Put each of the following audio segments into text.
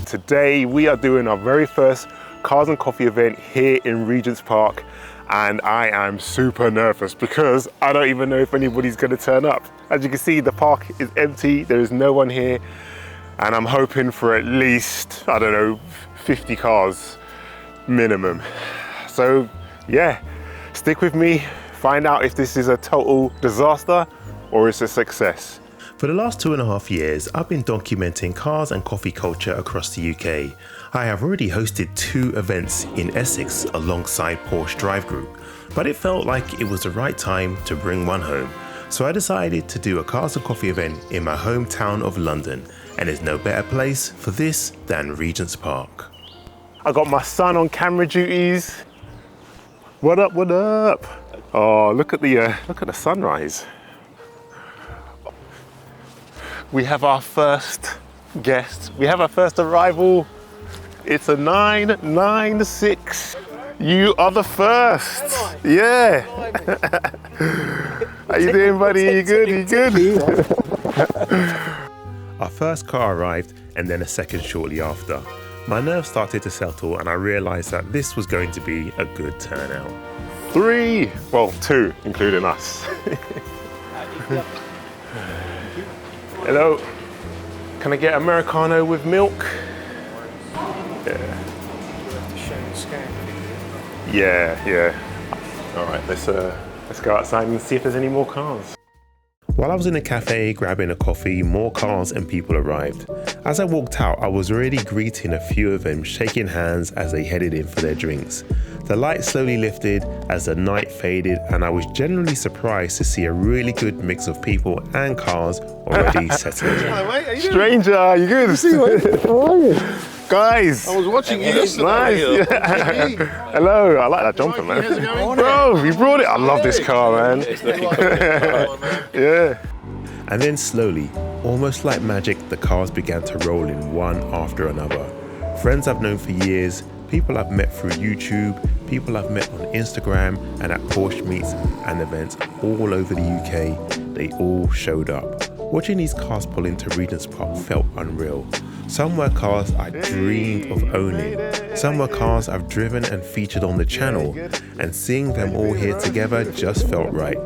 Today we are doing our very first Cars and Coffee event here in Regent's Park, and I am super nervous because I don't even know if anybody's going to turn up. As you can see, the park is empty, there is no one here, and I'm hoping for at least, I don't know, 50 cars minimum. So yeah, stick with me, find out if this is a total disaster or it's a success. For the last 2.5 years, I've been documenting cars and coffee culture across the UK. I have already hosted 2 events in Essex alongside Porsche Drive Group, but it felt like it was the right time to bring one home. So I decided to do a Cars and Coffee event in my hometown of London, and there's no better place for this than Regent's Park. I got my son on camera duties. What up, what up? Oh, look at the sunrise. We have our first guest. We have our first arrival. It's a 996. You are the first. Yeah. How you doing, buddy? You good? You good? Our first car arrived and then a second shortly after. My nerves started to settle and I realised that this was going to be a good turnout. 3, well 2, including us. Hello, can I get Americano with milk? Yeah. All right, let's go outside and see if there's any more cars. While I was in a cafe grabbing a coffee, more cars and people arrived. As I walked out, I was already greeting a few of them, shaking hands as they headed in for their drinks. The light slowly lifted as the night faded, and I was genuinely surprised to see a really good mix of people and cars already settled in. Hello, mate. How you doing? Stranger, you good? How are you? Guys. I was watching you yesterday. Nice. Yeah. Hello, I like that jumper, man. Bro, you brought it. I love this car, man. Yeah. And then slowly, almost like magic, the cars began to roll in one after another. Friends I've known for years, people I've met through YouTube, people I've met on Instagram and at Porsche meets and events all over the UK, they all showed up. Watching these cars pull into Regent's Park felt unreal. Some were cars I dreamed of owning. Some were cars I've driven and featured on the channel. And seeing them all here together just felt right.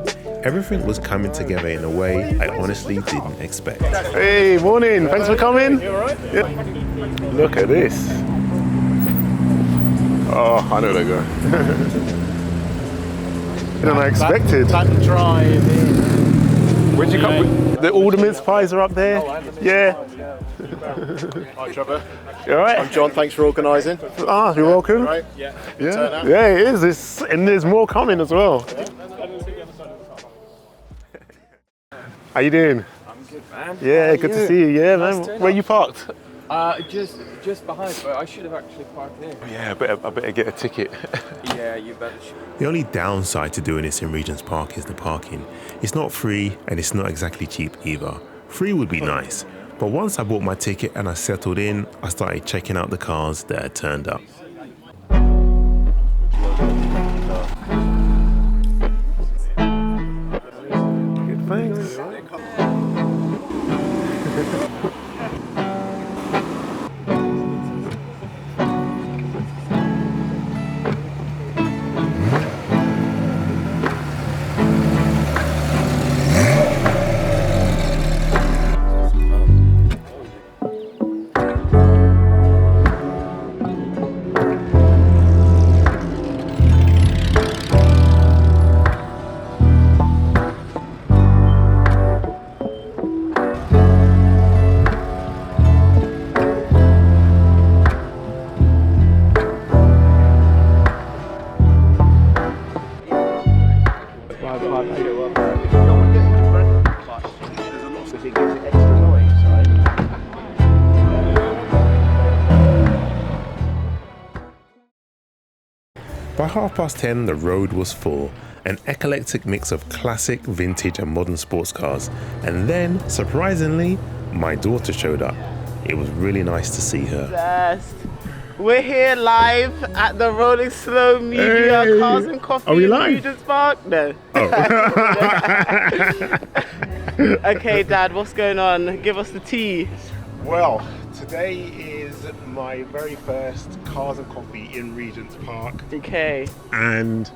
Everything was coming together in a way I honestly didn't expect. Hey, morning. Thanks for coming. You all right? Yeah. Look at this. Oh, I know they go. Than I expected. Back drive in. Where'd you come? The alderman's pies are up there. Yeah. Hi, Trevor. You all right? I'm John. Thanks for organising. Ah, you're welcome. Right? Yeah. Yeah. Yeah, it is. And there's more coming as well. How you doing? I'm good, man. Yeah, good to see you. Yeah, man. Where you parked? Just behind, but I should have actually parked here. Yeah, I better get a ticket. Yeah, you better. The only downside to doing this in Regent's Park is the parking. It's not free and it's not exactly cheap either. Free would be nice, but once I bought my ticket and I settled in, I started checking out the cars that had turned up. Good, thanks. By 10:30, the road was full, an eclectic mix of classic, vintage and modern sports cars. And then, surprisingly, my daughter showed up. It was really nice to see her. Best. We're here live at the Rolling Slow Media Cars and Coffee in Regent's Park. No. Oh. Okay, Dad, what's going on? Give us the tea. Well, today is my very first Cars and Coffee in Regent's Park. Okay. And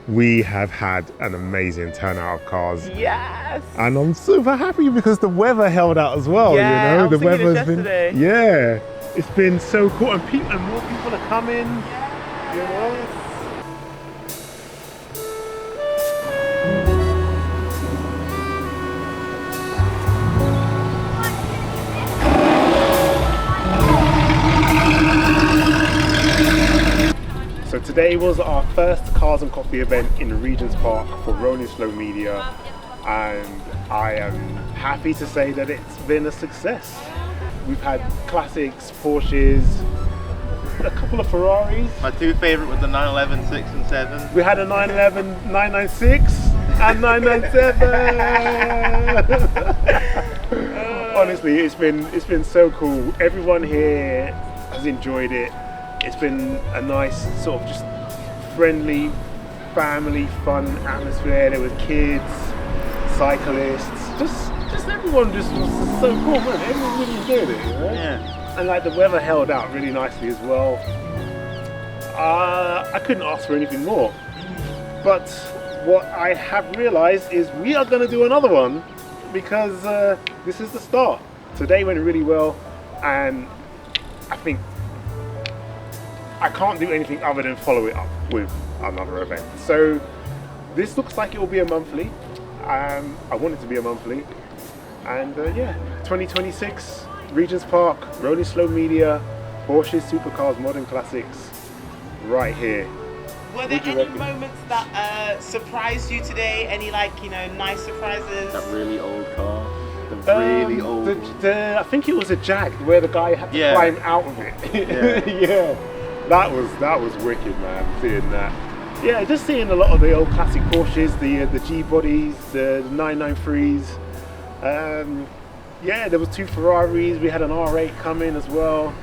we have had an amazing turnout of cars. Yes. And I'm super happy because the weather held out as well, Yeah, you know? I was The thinking weather's this been, yesterday. yeah, it's been so cool. And more people are coming, you know? So today was our first Cars and Coffee event in Regent's Park for Rolling Slow Media, and I am happy to say that it's been a success. We've had classics, Porsches, a couple of Ferraris. My two favourite were the 911 6 and 7. We had a 911, 996 and 997. Honestly, it's been so cool. Everyone here has enjoyed it. It's been a nice sort of just friendly, family, fun atmosphere. There were kids, cyclists, just everyone just was so cool, man. Everyone really enjoyed it, you know? Yeah. And like the weather held out really nicely as well. I couldn't ask for anything more. But what I have realized is we are gonna do another one because this is the start. Today went really well, and I think I can't do anything other than follow it up with another event. So this looks like it will be a monthly. I want it to be a monthly. And yeah, 2026, Regent's Park, Rolling Slow Media, Porsches, Supercars, Modern Classics, right here. Were there What do you any reckon? moments that surprised you today? Any nice surprises? That really old car. The really old one. I think it was a Jag where the guy had to Yeah. climb out of it. Yeah. Yeah. That was wicked, man. Seeing that. Yeah, just seeing a lot of the old classic Porsches, the G bodies, the 993s. Yeah, there was two Ferraris. We had an R8 coming as well.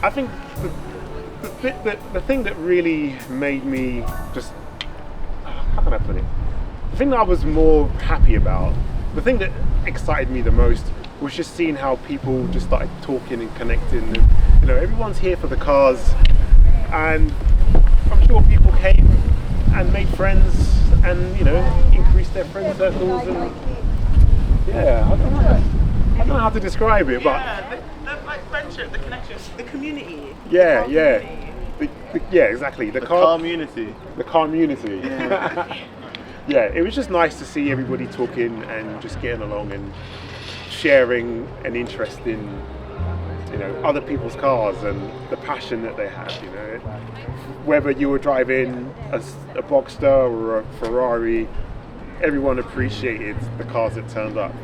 I think the thing that really made me just, how can I put it? The thing that I was more happy about, the thing that excited me the most was just seeing how people just started talking and connecting. And, you know, everyone's here for the cars, and I'm sure people came and made friends and, you know, increased their friend circles. And yeah, I don't know how to describe it, but Yeah, the like friendship, the connections, the community. yeah, The yeah. community. Yeah, exactly. The car community. The community. Yeah, it was just nice to see everybody talking and just getting along and sharing an interest in, you know, other people's cars and the passion that they have, you know. Whether you were driving a Boxster or a Ferrari, everyone appreciated the cars that turned up.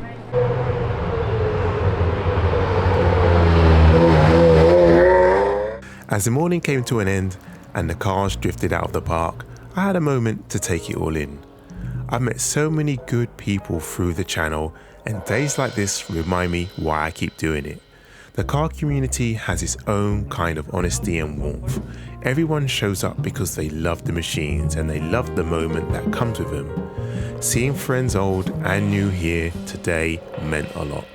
As the morning came to an end and the cars drifted out of the park, I had a moment to take it all in. I've met so many good people through the channel, and days like this remind me why I keep doing it. The car community has its own kind of honesty and warmth. Everyone shows up because they love the machines and they love the moment that comes with them. Seeing friends old and new here today meant a lot.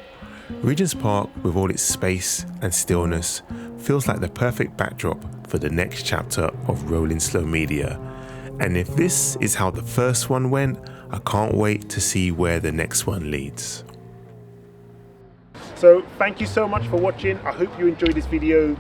Regent's Park, with all its space and stillness, feels like the perfect backdrop for the next chapter of Rolling Slow Media. And if this is how the first one went, I can't wait to see where the next one leads. So thank you so much for watching. I hope you enjoyed this video.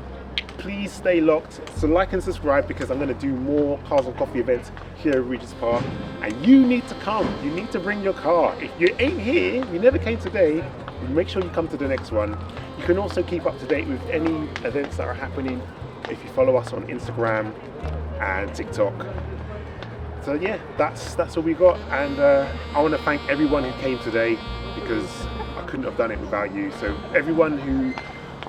Please stay locked. So like and subscribe, because I'm going to do more Cars and Coffee events here at Regent's Park. And you need to come. You need to bring your car. If you ain't here, you never came today, make sure you come to the next one. You can also keep up to date with any events that are happening if you follow us on Instagram and TikTok. So yeah, that's all we got. And I want to thank everyone who came today, because I couldn't have done it without you. So everyone who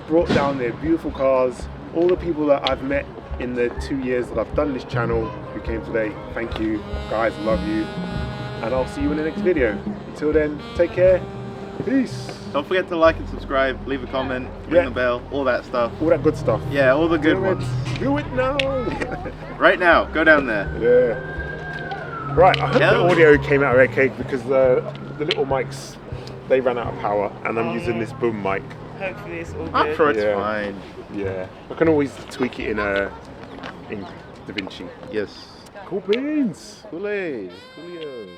brought down their beautiful cars, all the people that I've met in the 2 years that I've done this channel who came today, thank you guys, love you, and I'll see you in the next video. Until then, take care, peace. Don't forget to like and subscribe, leave a comment, ring the bell, all that stuff. All that good stuff. Yeah, all the good ones. Do it now. Right now, go down there. Yeah. Right, I hope the audio came out okay, because the little mics, they ran out of power, and I'm using this boom mic. Hopefully it's all good. I'm sure it's Yeah. fine. Yeah. I can always tweak it in Da Vinci. Yes. Cool beans. Kool-Aid. Coolio.